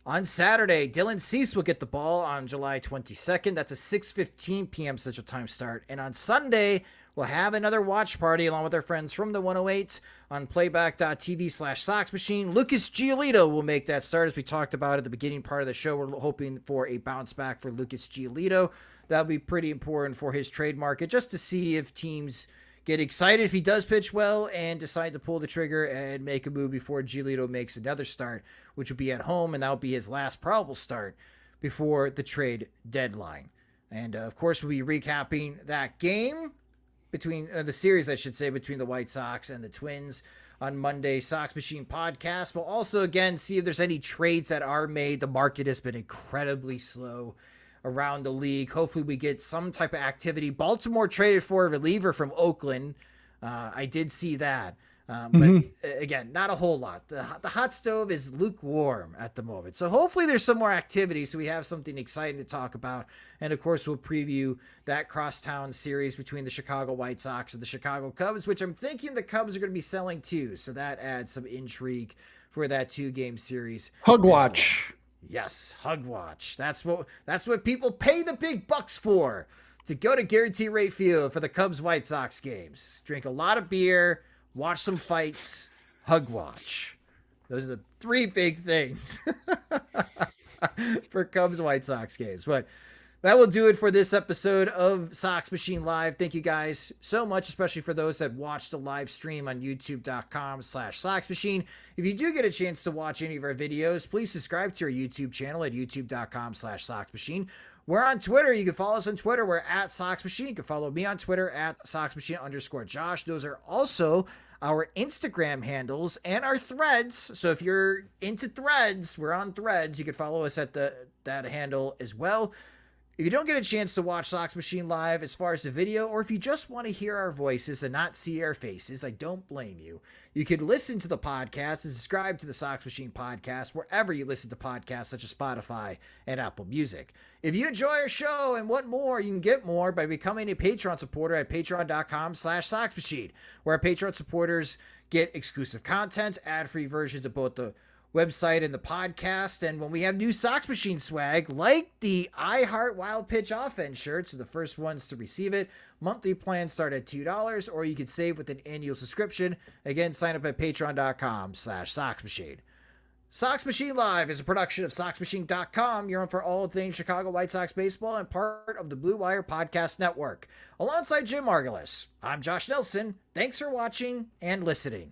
B: On Saturday, Dylan Cease will get the ball on July 22nd. That's a 6:15 p.m. Central Time start. And on Sunday, we'll have another watch party along with our friends from the 108 on playback.tv/Sox Machine. Lucas Giolito will make that start. As we talked about at the beginning part of the show, we're hoping for a bounce back for Lucas Giolito. That'll be pretty important for his trade market, just to see if teams get excited if he does pitch well and decide to pull the trigger and make a move before Giolito makes another start, which will be at home, and that'll be his last probable start before the trade deadline. And of course, we'll be recapping that game between the series, I should say, between the White Sox and the Twins on Monday Sox Machine podcast. We'll also again see if there's any trades that are made. The market has been incredibly slow around the league. Hopefully we get some type of activity. Baltimore traded for a reliever from Oakland. I did see that. But again, not a whole lot. The hot stove is lukewarm at the moment. So hopefully there's some more activity so we have something exciting to talk about. And of course, we'll preview that crosstown series between the Chicago White Sox and the Chicago Cubs, which I'm thinking the Cubs are going to be selling too. So that adds some intrigue for that 2-game series.
C: Hug watch.
B: Well. Yes, hug watch. That's what people pay the big bucks for, to go to Guarantee Rate Field for the Cubs White Sox games. Drink a lot of beer, watch some fights, hug watch. Those are the 3 big things for Cubs White Sox games. But that will do it for this episode of Sox Machine Live. Thank you guys so much, especially for those that watched the live stream on youtube.com/Sox Machine. If you do get a chance to watch any of our videos, please subscribe to our YouTube channel at youtube.com/Sox Machine. We're on Twitter. You can follow us on Twitter. We're at Sox Machine. You can follow me on Twitter at SoxMachine_Josh. Those are also our Instagram handles and our threads. So if you're into threads, we're on threads. You can follow us at that handle as well. If you don't get a chance to watch Sox Machine Live as far as the video, or if you just want to hear our voices and not see our faces, I don't blame you. You could listen to the podcast and subscribe to the Sox Machine podcast wherever you listen to podcasts such as Spotify and Apple Music. If you enjoy our show and want more, you can get more by becoming a Patreon supporter at patreon.com/Sox Machine, where our Patreon supporters get exclusive content, ad-free versions of both the website and the podcast. And when we have new Sox Machine swag, like the I Heart Wild Pitch Offense shirts, are the first ones to receive it. Monthly plans start at $2, or you can save with an annual subscription. Again, sign up at patreon.com/Sox Machine. Sox Machine Live is a production of SoxMachine.com. You're on for all things Chicago White Sox baseball and part of the Blue Wire Podcast Network. Alongside Jim Margulis, I'm Josh Nelson. Thanks for watching and listening.